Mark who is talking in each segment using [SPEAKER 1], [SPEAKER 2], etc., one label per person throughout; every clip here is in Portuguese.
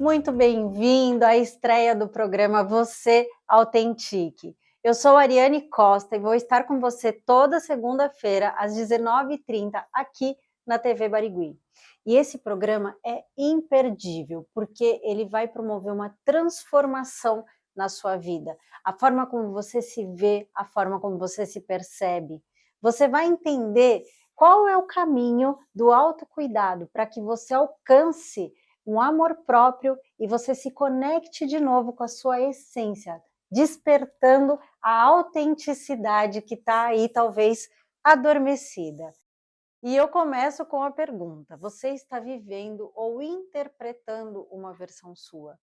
[SPEAKER 1] Muito bem-vindo à estreia do programa Você Autentique. Eu sou Ariane Costa e vou estar com você toda segunda-feira às 19h30 aqui na TV Barigui. E esse programa é imperdível porque ele vai promover uma transformação na sua vida. A forma como você se vê, a forma como você se percebe. Você vai entender qual é o caminho do autocuidado para que você alcance um amor próprio e você se conecte de novo com a sua essência, despertando a autenticidade que está aí talvez adormecida. E eu começo com a pergunta: você está vivendo ou interpretando uma versão sua?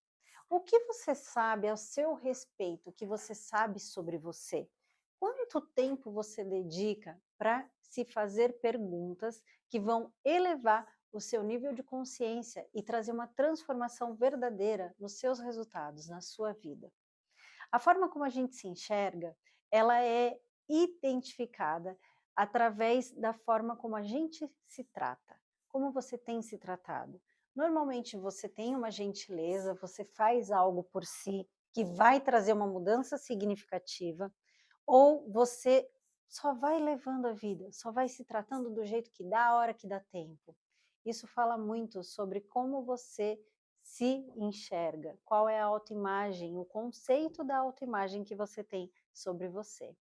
[SPEAKER 1] O que você sabe ao seu respeito, o que você sabe sobre você? Quanto tempo você dedica para se fazer perguntas que vão elevar o seu nível de consciência e trazer uma transformação verdadeira nos seus resultados, na sua vida? A forma como a gente se enxerga, ela é identificada através da forma como a gente se trata. Como você tem se tratado? Normalmente você tem uma gentileza, você faz algo por si que vai trazer uma mudança significativa, ou você só vai levando a vida, só vai se tratando do jeito que dá, a hora que dá tempo. Isso fala muito sobre como você se enxerga, qual é a autoimagem, o conceito da autoimagem que você tem sobre você.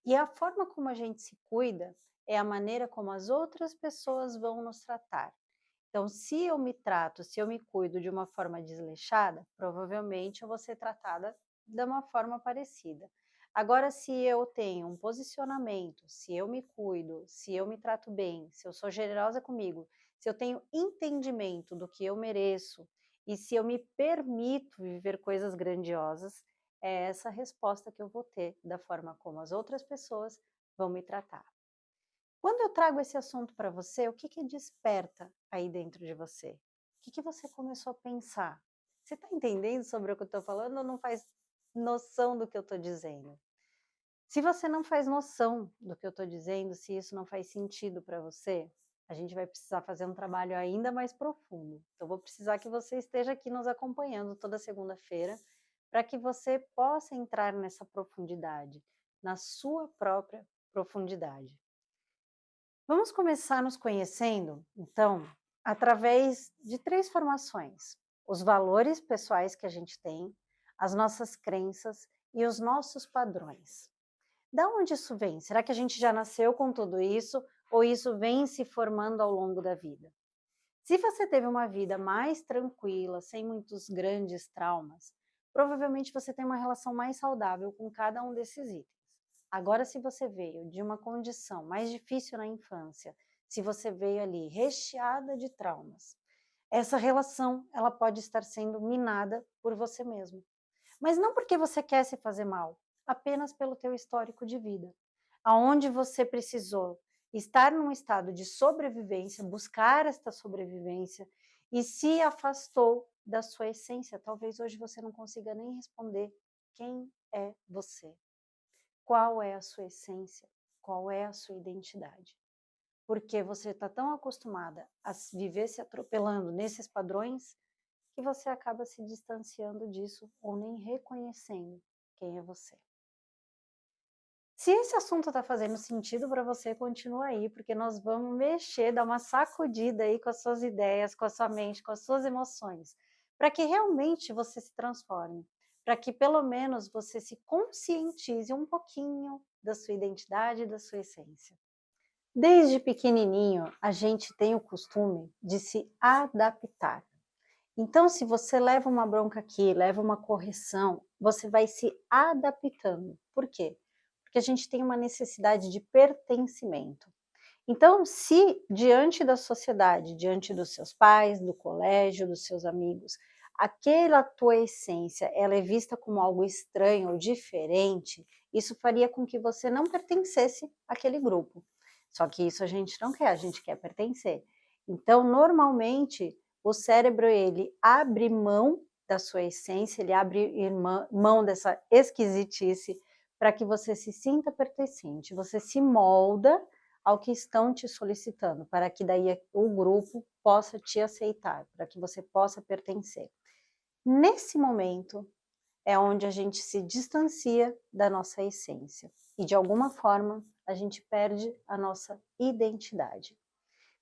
[SPEAKER 1] E a forma como a gente se cuida é a maneira como as outras pessoas vão nos tratar. Então, se eu me trato, se eu me cuido de uma forma desleixada, provavelmente eu vou ser tratada de uma forma parecida. Agora, se eu tenho um posicionamento, se eu me cuido, se eu me trato bem, se eu sou generosa comigo, se eu tenho entendimento do que eu mereço e se eu me permito viver coisas grandiosas, é essa resposta que eu vou ter da forma como as outras pessoas vão me tratar. Quando eu trago esse assunto para você, o que desperta aí dentro de você? O que você começou a pensar? Você está entendendo sobre o que eu estou falando ou não faz noção do que eu estou dizendo? Se você não faz noção do que eu estou dizendo, se isso não faz sentido para você, a gente vai precisar fazer um trabalho ainda mais profundo. Então, vou precisar que você esteja aqui nos acompanhando toda segunda-feira, para que você possa entrar nessa profundidade, na sua própria profundidade. Vamos começar nos conhecendo, então, através de 3 formações: os valores pessoais que a gente tem, as nossas crenças e os nossos padrões. Da onde isso vem? Será que a gente já nasceu com tudo isso ou isso vem se formando ao longo da vida? Se você teve uma vida mais tranquila, sem muitos grandes traumas, provavelmente você tem uma relação mais saudável com cada um desses itens. Agora, se você veio de uma condição mais difícil na infância, se você veio ali recheada de traumas, essa relação ela pode estar sendo minada por você mesmo. Mas não porque você quer se fazer mal, apenas pelo teu histórico de vida, aonde você precisou estar num estado de sobrevivência, buscar esta sobrevivência e se afastou da sua essência. Talvez hoje você não consiga nem responder quem é você. Qual é a sua essência? Qual é a sua identidade? Porque você está tão acostumada a viver se atropelando nesses padrões que você acaba se distanciando disso ou nem reconhecendo quem é você. Se esse assunto está fazendo sentido para você, continua aí, porque nós vamos mexer, dar uma sacudida aí com as suas ideias, com a sua mente, com as suas emoções, para que realmente você se transforme, para que pelo menos você se conscientize um pouquinho da sua identidade e da sua essência. Desde pequenininho, a gente tem o costume de se adaptar. Então, se você leva uma bronca aqui, leva uma correção, você vai se adaptando. Por quê? Porque a gente tem uma necessidade de pertencimento. Então, se diante da sociedade, diante dos seus pais, do colégio, dos seus amigos, aquela tua essência ela é vista como algo estranho ou diferente, isso faria com que você não pertencesse àquele grupo. Só que isso a gente não quer, a gente quer pertencer. Então, normalmente, o cérebro ele abre mão da sua essência, ele abre mão dessa esquisitice para que você se sinta pertencente, você se molda ao que estão te solicitando, para que daí o grupo possa te aceitar, para que você possa pertencer. Nesse momento é onde a gente se distancia da nossa essência e de alguma forma a gente perde a nossa identidade.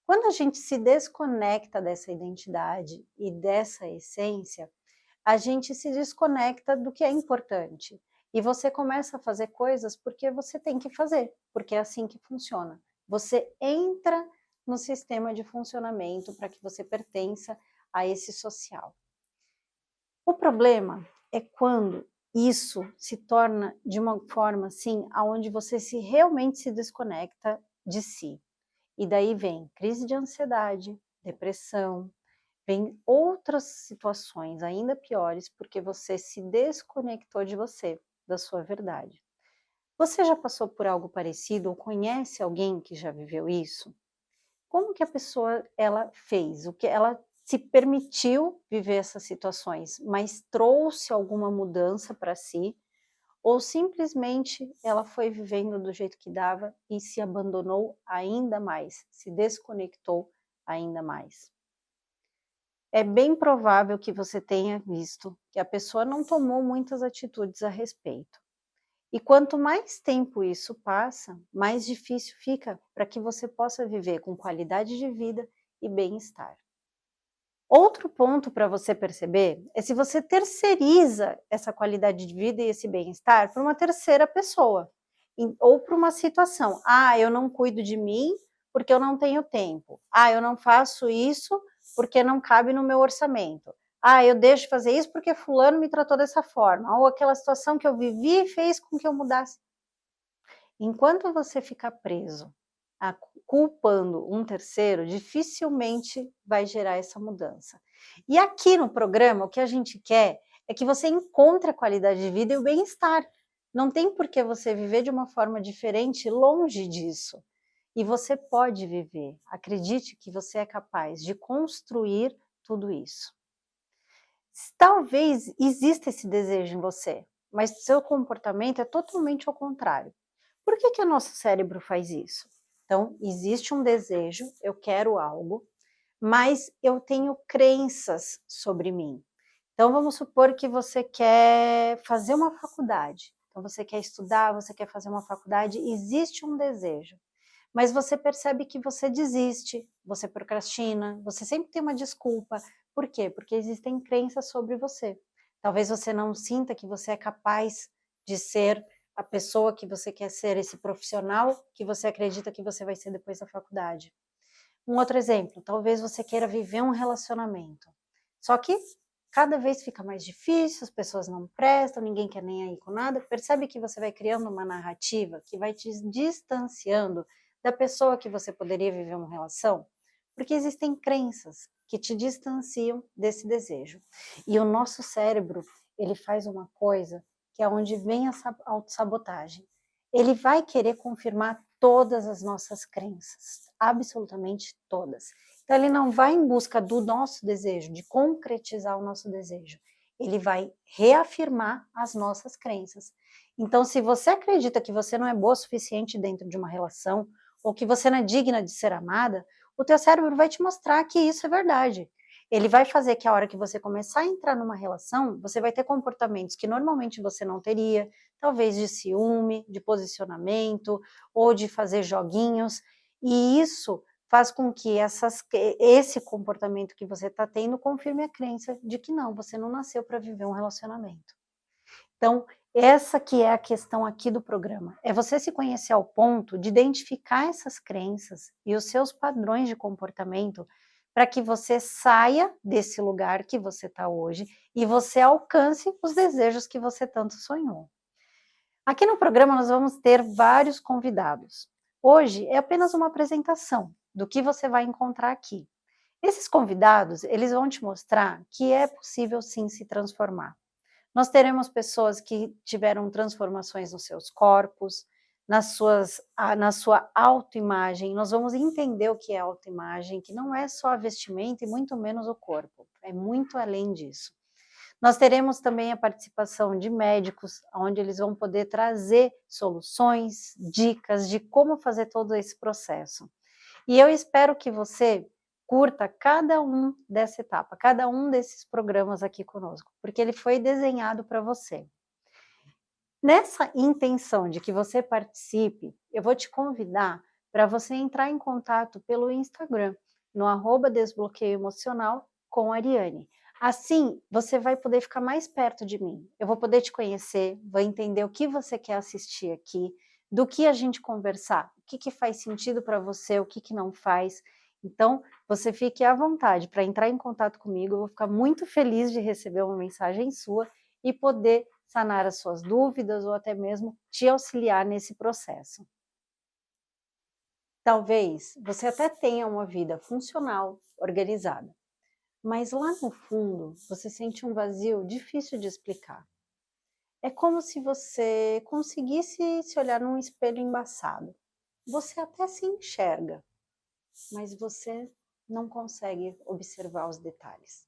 [SPEAKER 1] Quando a gente se desconecta dessa identidade e dessa essência, a gente se desconecta do que é importante. E você começa a fazer coisas porque você tem que fazer, porque é assim que funciona. Você entra no sistema de funcionamento para que você pertença a esse social. O problema é quando isso se torna de uma forma assim, aonde você realmente se desconecta de si. E daí vem crise de ansiedade, depressão, vem outras situações ainda piores, porque você se desconectou de você, da sua verdade. Você já passou por algo parecido ou conhece alguém que já viveu isso? Como que a pessoa ela fez? O que ela se permitiu viver essas situações, mas trouxe alguma mudança para si? Ou simplesmente ela foi vivendo do jeito que dava e se abandonou ainda mais, se desconectou ainda mais? É bem provável que você tenha visto que a pessoa não tomou muitas atitudes a respeito. E quanto mais tempo isso passa, mais difícil fica para que você possa viver com qualidade de vida e bem-estar. Outro ponto para você perceber é se você terceiriza essa qualidade de vida e esse bem-estar para uma terceira pessoa, ou para uma situação. Ah, eu não cuido de mim porque eu não tenho tempo. Ah, eu não faço isso porque não cabe no meu orçamento. Ah, eu deixo de fazer isso porque fulano me tratou dessa forma. Ou aquela situação que eu vivi fez com que eu mudasse. Enquanto você ficar preso culpando um terceiro, dificilmente vai gerar essa mudança. E aqui no programa, o que a gente quer é que você encontre a qualidade de vida e o bem-estar. Não tem por que você viver de uma forma diferente longe disso. E você pode viver. Acredite que você é capaz de construir tudo isso. Talvez exista esse desejo em você, mas seu comportamento é totalmente ao contrário. Por que o nosso cérebro faz isso? Então, existe um desejo, eu quero algo, mas eu tenho crenças sobre mim. Então, vamos supor que você quer fazer uma faculdade. Então, você quer estudar, você quer fazer uma faculdade, existe um desejo. Mas você percebe que você desiste, você procrastina, você sempre tem uma desculpa. Por quê? Porque existem crenças sobre você. Talvez você não sinta que você é capaz de ser a pessoa que você quer ser, esse profissional que você acredita que você vai ser depois da faculdade. Um outro exemplo, talvez você queira viver um relacionamento. Só que cada vez fica mais difícil, as pessoas não prestam, ninguém quer nem aí com nada. Percebe que você vai criando uma narrativa que vai te distanciando da pessoa que você poderia viver uma relação? Porque existem crenças que te distanciam desse desejo. E o nosso cérebro, ele faz uma coisa que é onde vem a autossabotagem. Ele vai querer confirmar todas as nossas crenças, absolutamente todas. Então ele não vai em busca do nosso desejo, de concretizar o nosso desejo. Ele vai reafirmar as nossas crenças. Então, se você acredita que você não é boa o suficiente dentro de uma relação, ou que você não é digna de ser amada, o teu cérebro vai te mostrar que isso é verdade. Ele vai fazer que a hora que você começar a entrar numa relação, você vai ter comportamentos que normalmente você não teria, talvez de ciúme, de posicionamento, ou de fazer joguinhos, e isso faz com que esse comportamento que você está tendo confirme a crença de que não, você não nasceu para viver um relacionamento. Então, essa que é a questão aqui do programa, é você se conhecer ao ponto de identificar essas crenças e os seus padrões de comportamento para que você saia desse lugar que você está hoje e você alcance os desejos que você tanto sonhou. Aqui no programa nós vamos ter vários convidados. Hoje é apenas uma apresentação do que você vai encontrar aqui. Esses convidados, eles vão te mostrar que é possível sim se transformar. Nós teremos pessoas que tiveram transformações nos seus corpos, na sua autoimagem. Nós vamos entender o que é autoimagem, que não é só a vestimenta e muito menos o corpo, é muito além disso. Nós teremos também a participação de médicos, onde eles vão poder trazer soluções, dicas de como fazer todo esse processo. E eu espero que você curta cada um dessa etapa, cada um desses programas aqui conosco, porque ele foi desenhado para você. Nessa intenção de que você participe, eu vou te convidar para você entrar em contato pelo Instagram, no @desbloqueio emocional com Ariane. Assim, você vai poder ficar mais perto de mim. Eu vou poder te conhecer, vou entender o que você quer assistir aqui, do que a gente conversar, o que faz sentido para você, o que não faz. Então, você fique à vontade para entrar em contato comigo, eu vou ficar muito feliz de receber uma mensagem sua e poder sanar as suas dúvidas ou até mesmo te auxiliar nesse processo. Talvez você até tenha uma vida funcional, organizada, mas lá no fundo você sente um vazio difícil de explicar. É como se você conseguisse se olhar num espelho embaçado. Você até se enxerga, mas você não consegue observar os detalhes.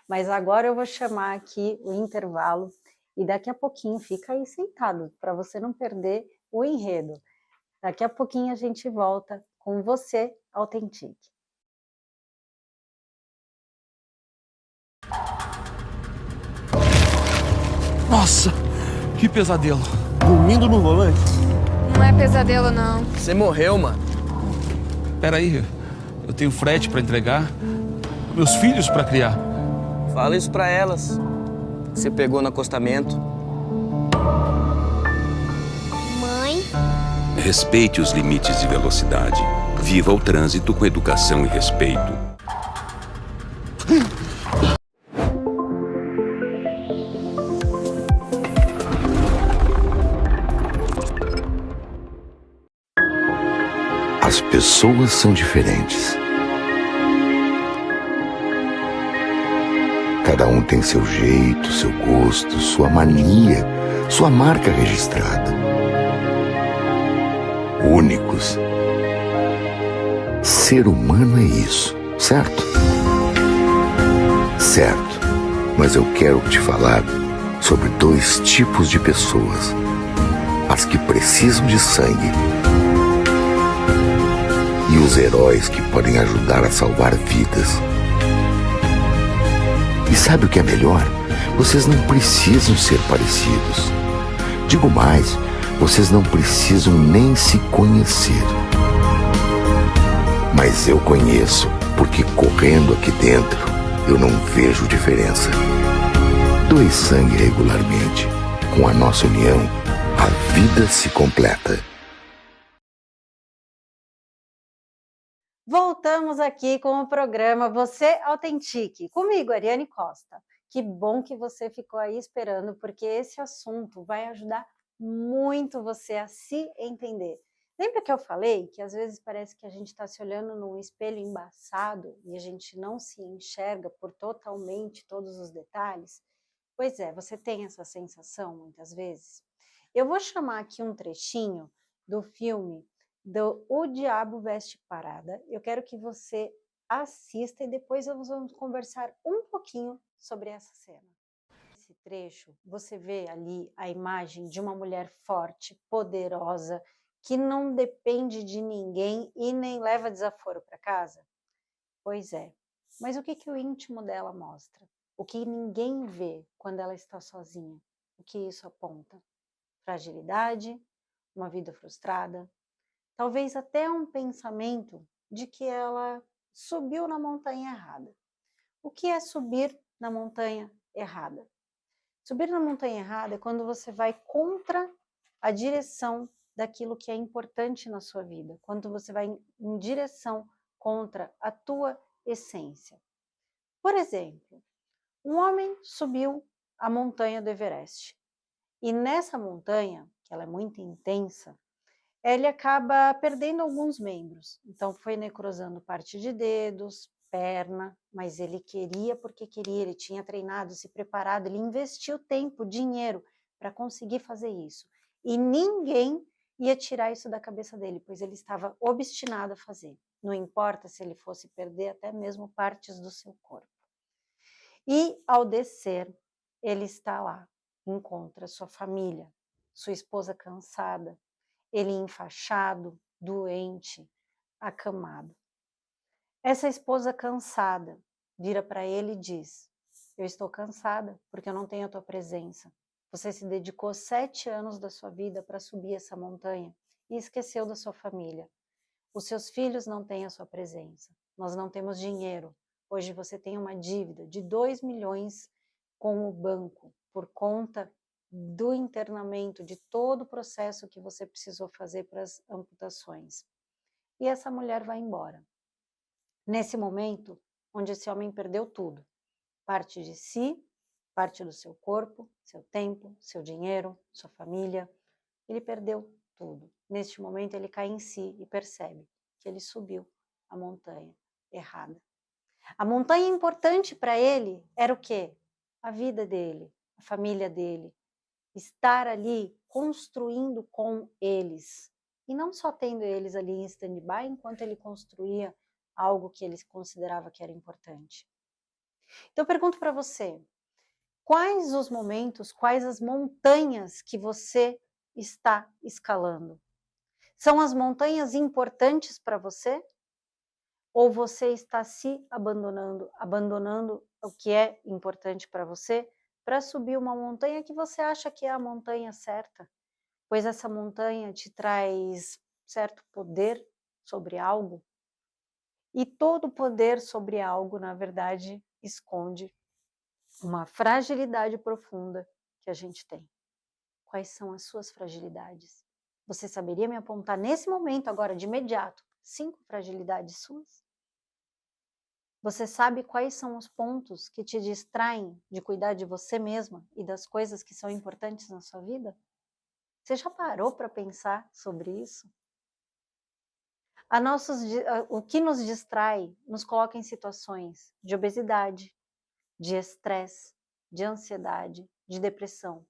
[SPEAKER 1] Mas agora eu vou chamar aqui o intervalo e daqui a pouquinho fica aí sentado para você não perder o enredo. Daqui a pouquinho a gente volta com você, Authentique.
[SPEAKER 2] Nossa, que pesadelo.
[SPEAKER 3] Dormindo no volante?
[SPEAKER 4] Não é pesadelo, não.
[SPEAKER 3] Você morreu, mano.
[SPEAKER 2] Peraí, eu tenho frete pra entregar, meus filhos pra criar.
[SPEAKER 3] Fala isso pra elas. Você pegou no acostamento.
[SPEAKER 4] Mãe?
[SPEAKER 5] Respeite os limites de velocidade. Viva o trânsito com educação e respeito.
[SPEAKER 6] As pessoas são diferentes. Cada um tem seu jeito, seu gosto, sua mania, sua marca registrada. Únicos. Ser humano é isso, certo? Certo. Mas eu quero te falar sobre dois tipos de pessoas. As que precisam de sangue e os heróis que podem ajudar a salvar vidas. E sabe o que é melhor? Vocês não precisam ser parecidos. Digo mais, vocês não precisam nem se conhecer. Mas eu conheço, porque correndo aqui dentro, eu não vejo diferença. Doe sangue regularmente. Com a nossa união, a vida se completa.
[SPEAKER 1] Voltamos aqui com o programa Você Authentique, comigo, Ariane Costa. Que bom que você ficou aí esperando, porque esse assunto vai ajudar muito você a se entender. Lembra que eu falei que às vezes parece que a gente está se olhando num espelho embaçado e a gente não se enxerga por totalmente todos os detalhes? Pois é, você tem essa sensação muitas vezes? Eu vou chamar aqui um trechinho do filme do O Diabo Veste Parada. Eu quero que você assista e depois nós vamos conversar um pouquinho sobre essa cena. Nesse trecho, você vê ali a imagem de uma mulher forte, poderosa, que não depende de ninguém e nem leva desaforo para casa? Pois é, mas o que o íntimo dela mostra? O que ninguém vê quando ela está sozinha? O que isso aponta? Fragilidade, uma vida frustrada, talvez até um pensamento de que ela subiu na montanha errada. O que é subir na montanha errada? Subir na montanha errada é quando você vai contra a direção daquilo que é importante na sua vida, quando você vai em direção contra a tua essência. Por exemplo, um homem subiu a montanha do Everest e nessa montanha, que ela é muito intensa, ele acaba perdendo alguns membros. Então foi necrosando parte de dedos, perna, mas ele queria porque queria, ele tinha treinado, se preparado, ele investiu tempo, dinheiro para conseguir fazer isso. E ninguém ia tirar isso da cabeça dele, pois ele estava obstinado a fazer. Não importa se ele fosse perder até mesmo partes do seu corpo. E ao descer, ele está lá, encontra sua família, sua esposa cansada, ele enfaixado, doente, acamado. Essa esposa cansada vira para ele e diz: eu estou cansada porque eu não tenho a tua presença. Você se dedicou 7 anos da sua vida para subir essa montanha e esqueceu da sua família. Os seus filhos não têm a sua presença. Nós não temos dinheiro. Hoje você tem uma dívida de 2 milhões com o banco por conta do internamento, de todo o processo que você precisou fazer para as amputações. E essa mulher vai embora. Nesse momento, onde esse homem perdeu tudo, parte de si, parte do seu corpo, seu tempo, seu dinheiro, sua família, ele perdeu tudo. Neste momento ele cai em si e percebe que ele subiu a montanha errada. A montanha importante para ele era o quê? A vida dele, a família dele, estar ali construindo com eles, e não só tendo eles ali em stand-by enquanto ele construía algo que ele considerava que era importante. Então eu pergunto para você, quais os momentos, quais as montanhas que você está escalando? São as montanhas importantes para você? Ou você está se abandonando o que é importante para você para subir uma montanha que você acha que é a montanha certa? Pois essa montanha te traz certo poder sobre algo, e todo poder sobre algo, na verdade, esconde uma fragilidade profunda que a gente tem. Quais são as suas fragilidades? Você saberia me apontar nesse momento, agora, de imediato, 5 fragilidades suas? Você sabe quais são os pontos que te distraem de cuidar de você mesma e das coisas que são importantes na sua vida? Você já parou para pensar sobre isso? O que nos distrai nos coloca em situações de obesidade, de estresse, de ansiedade, de depressão.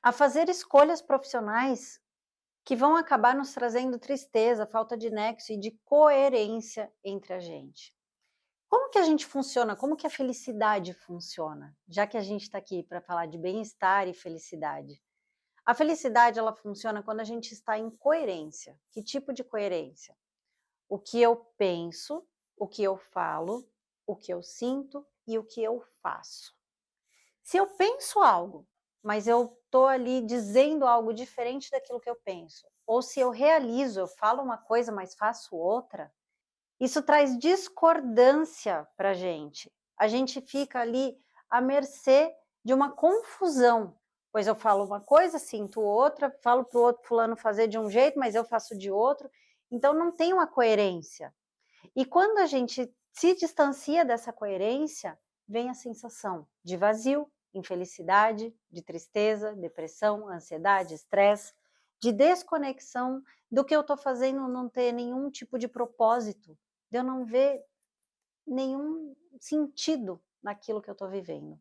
[SPEAKER 1] A fazer escolhas profissionais que vão acabar nos trazendo tristeza, falta de nexo e de coerência entre a gente. Como que a gente funciona? Como que a felicidade funciona? Já que a gente está aqui para falar de bem-estar e felicidade. A felicidade, ela funciona quando a gente está em coerência. Que tipo de coerência? O que eu penso, o que eu falo, o que eu sinto e o que eu faço. Se eu penso algo, mas eu estou ali dizendo algo diferente daquilo que eu penso, ou se eu realizo, eu falo uma coisa, mas faço outra, isso traz discordância para a gente. A gente fica ali à mercê de uma confusão, pois eu falo uma coisa, sinto outra, falo para o outro fulano fazer de um jeito, mas eu faço de outro, então não tem uma coerência. E quando a gente se distancia dessa coerência, vem a sensação de vazio, infelicidade, de tristeza, depressão, ansiedade, estresse, de desconexão do que eu estou fazendo não ter nenhum tipo de propósito, de eu não ver nenhum sentido naquilo que eu estou vivendo.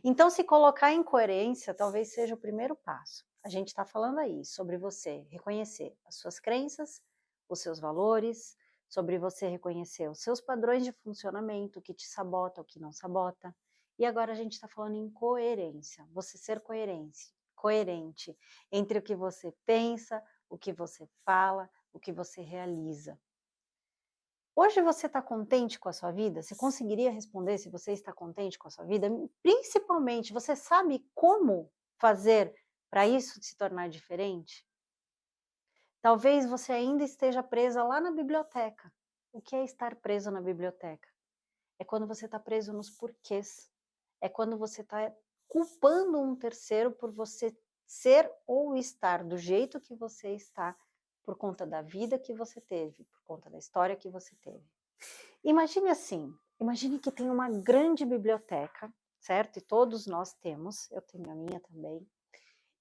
[SPEAKER 1] Então, se colocar em coerência talvez seja o primeiro passo. A gente está falando aí sobre você reconhecer as suas crenças, os seus valores, sobre você reconhecer os seus padrões de funcionamento, o que te sabota, o que não sabota. E agora a gente está falando em coerência, você ser coerente entre o que você pensa, o que você fala, o que você realiza. Hoje você está contente com a sua vida? Você conseguiria responder se você está contente com a sua vida? Principalmente, você sabe como fazer para isso se tornar diferente? Talvez você ainda esteja presa lá na biblioteca. O que é estar preso na biblioteca? É quando você está preso nos porquês. É quando você está culpando um terceiro por você ser ou estar do jeito que você está, por conta da vida que você teve, por conta da história que você teve. Imagine assim, imagine que tem uma grande biblioteca, certo? E todos nós temos, eu tenho a minha também.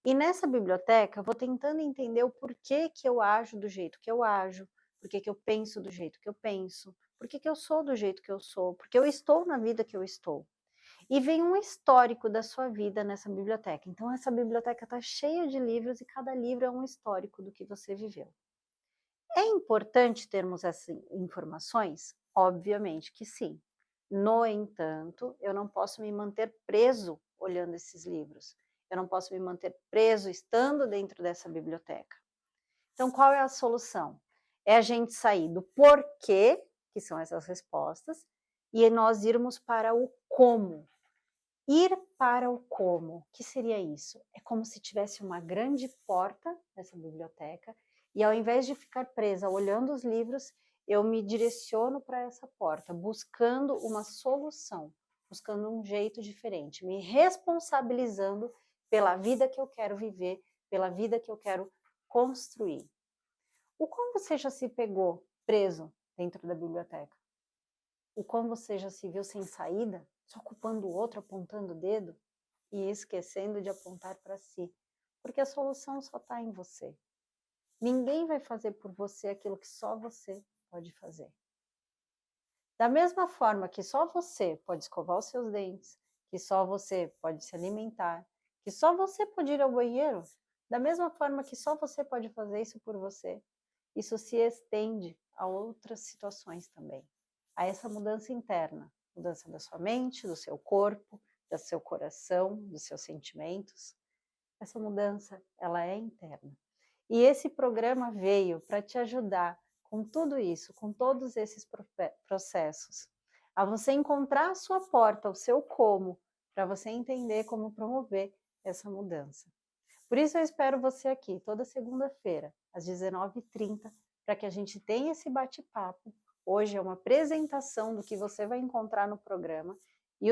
[SPEAKER 1] E nessa biblioteca eu vou tentando entender o porquê que eu ajo do jeito que eu ajo, porquê que eu penso do jeito que eu penso, porquê que eu sou do jeito que eu sou, porque eu estou na vida que eu estou. E vem um histórico da sua vida nessa biblioteca. Então essa biblioteca está cheia de livros e cada livro é um histórico do que você viveu. É importante termos essas informações? Obviamente que sim. No entanto, eu não posso me manter preso olhando esses livros. Eu não posso me manter preso estando dentro dessa biblioteca. Então, qual é a solução? É a gente sair do porquê, que que são essas respostas, e nós irmos para o como. Ir para o como, o que seria isso? É como se tivesse uma grande porta nessa biblioteca, e ao invés de ficar presa olhando os livros, eu me direciono para essa porta, buscando uma solução, buscando um jeito diferente, me responsabilizando pela vida que eu quero viver, pela vida que eu quero construir. O como você já se pegou preso dentro da biblioteca? O como você já se viu sem saída, só culpando o outro, apontando o dedo e esquecendo de apontar para si? Porque a solução só está em você. Ninguém vai fazer por você aquilo que só você pode fazer. Da mesma forma que só você pode escovar os seus dentes, que só você pode se alimentar, que só você pode ir ao banheiro, da mesma forma que só você pode fazer isso por você, isso se estende a outras situações também. A essa mudança interna, mudança da sua mente, do seu corpo, do seu coração, dos seus sentimentos. Essa mudança, ela é interna. E esse programa veio para te ajudar com tudo isso, com todos esses processos, a você encontrar a sua porta, o seu como, para você entender como promover essa mudança. Por isso eu espero você aqui toda segunda-feira, às 19h30, para que a gente tenha esse bate-papo. Hoje é uma apresentação do que você vai encontrar no programa, e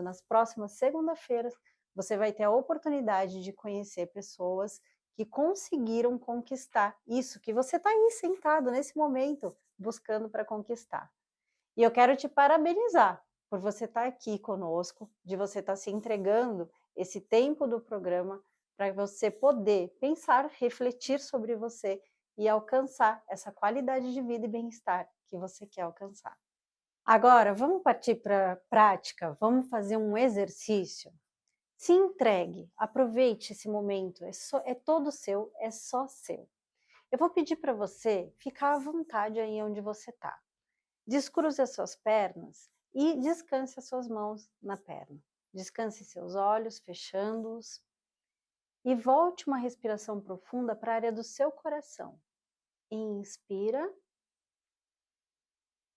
[SPEAKER 1] nas próximas segunda-feiras, você vai ter a oportunidade de conhecer pessoas que conseguiram conquistar isso que você está aí sentado nesse momento, buscando para conquistar. E eu quero te parabenizar por você estar aqui conosco, de você estar se entregando esse tempo do programa para você poder pensar, refletir sobre você e alcançar essa qualidade de vida e bem-estar que você quer alcançar. Agora, vamos partir para a prática, vamos fazer um exercício. Se entregue, aproveite esse momento, é todo seu, é só seu. Eu vou pedir para você ficar à vontade aí onde você está. Descruze as suas pernas e descanse as suas mãos na perna. Descanse seus olhos, fechando-os. E volte uma respiração profunda para a área do seu coração. Inspira.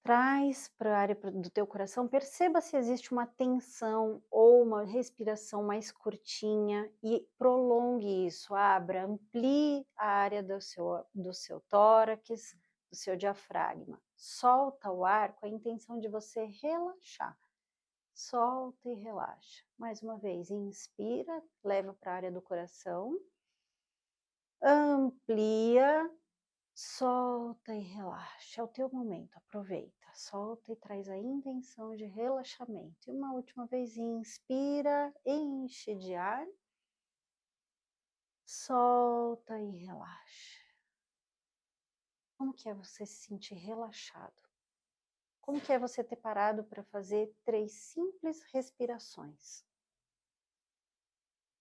[SPEAKER 1] Traz para a área do teu coração, perceba se existe uma tensão ou uma respiração mais curtinha e prolongue isso, abra, amplie a área do seu tórax, do seu diafragma. Solta o ar com a intenção de você relaxar. Solta e relaxa. Mais uma vez, inspira, leva para a área do coração, amplia. Solta e relaxa, é o teu momento, aproveita, solta e traz a intenção de relaxamento. E uma última vez, inspira, enche de ar, solta e relaxa. Como que é você se sentir relaxado? Como que é você ter parado para fazer 3 simples respirações?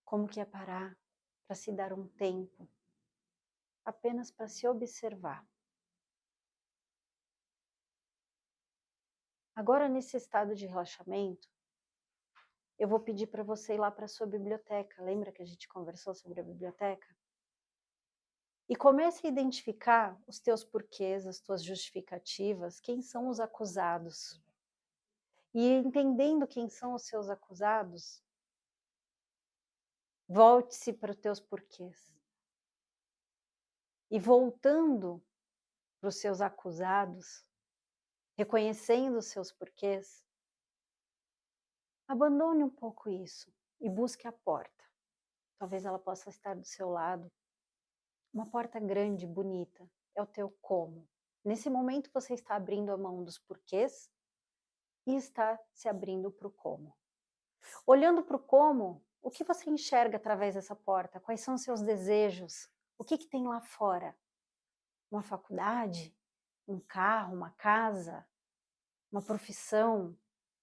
[SPEAKER 1] Como que é parar para se dar um tempo? Apenas para se observar. Agora, nesse estado de relaxamento, eu vou pedir para você ir lá para a sua biblioteca. Lembra que a gente conversou sobre a biblioteca? E comece a identificar os teus porquês, as tuas justificativas, quem são os acusados. E entendendo quem são os seus acusados, volte-se para os teus porquês. E voltando para os seus acusados, reconhecendo os seus porquês, abandone um pouco isso e busque a porta. Talvez ela possa estar do seu lado. Uma porta grande, bonita, é o teu como. Nesse momento você está abrindo a mão dos porquês e está se abrindo para o como. Olhando para o como, o que você enxerga através dessa porta? Quais são os seus desejos? O que tem lá fora? Uma faculdade? Um carro? Uma casa? Uma profissão?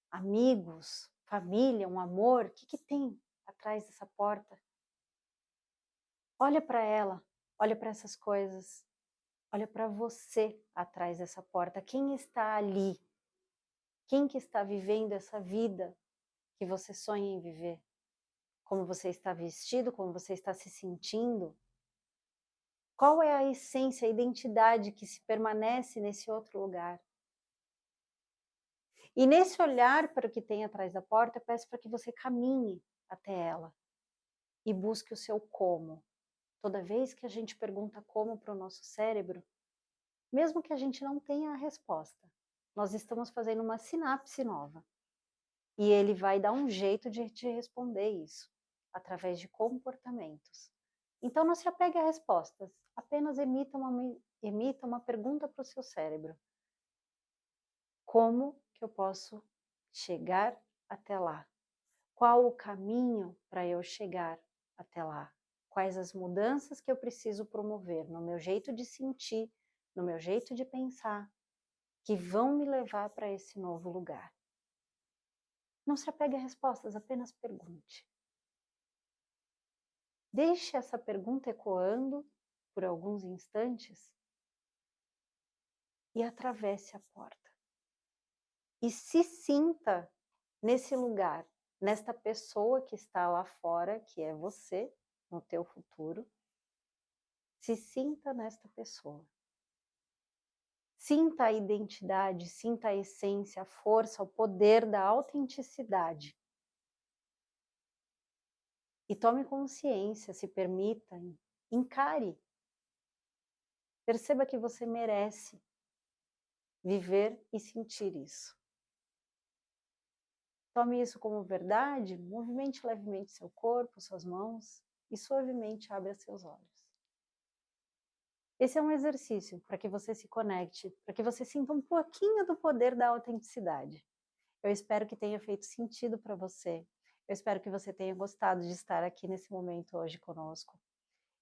[SPEAKER 1] Amigos? Família? Um amor? O que tem atrás dessa porta? Olha para ela, olha para essas coisas, olha para você atrás dessa porta. Quem está ali? Quem que está vivendo essa vida que você sonha em viver? Como você está vestido? Como você está se sentindo? Qual é a essência, a identidade que se permanece nesse outro lugar? E nesse olhar para o que tem atrás da porta, eu peço para que você caminhe até ela e busque o seu como. Toda vez que a gente pergunta como para o nosso cérebro, mesmo que a gente não tenha a resposta, nós estamos fazendo uma sinapse nova. E ele vai dar um jeito de te responder isso, através de comportamentos. Então não se apegue a respostas, apenas emita uma pergunta para o seu cérebro. Como que eu posso chegar até lá? Qual o caminho para eu chegar até lá? Quais as mudanças que eu preciso promover no meu jeito de sentir, no meu jeito de pensar, que vão me levar para esse novo lugar? Não se apegue a respostas, apenas pergunte. Deixe essa pergunta ecoando por alguns instantes e atravesse a porta. E se sinta nesse lugar, nesta pessoa que está lá fora, que é você, no teu futuro. Se sinta nesta pessoa. Sinta a identidade, sinta a essência, a força, o poder da autenticidade. E tome consciência, se permita, encare. Perceba que você merece viver e sentir isso. Tome isso como verdade, movimente levemente seu corpo, suas mãos e suavemente abra seus olhos. Esse é um exercício para que você se conecte, para que você sinta um pouquinho do poder da autenticidade. Eu espero que tenha feito sentido para você. Eu espero que você tenha gostado de estar aqui nesse momento hoje conosco.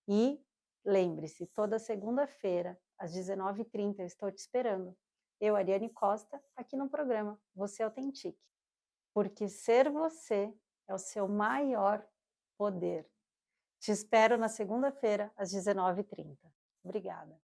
[SPEAKER 1] E lembre-se, toda segunda-feira, às 19h30, eu estou te esperando. Eu, Ariane Costa, aqui no programa Você Autentique. Porque ser você é o seu maior poder. Te espero na segunda-feira, às 19h30. Obrigada.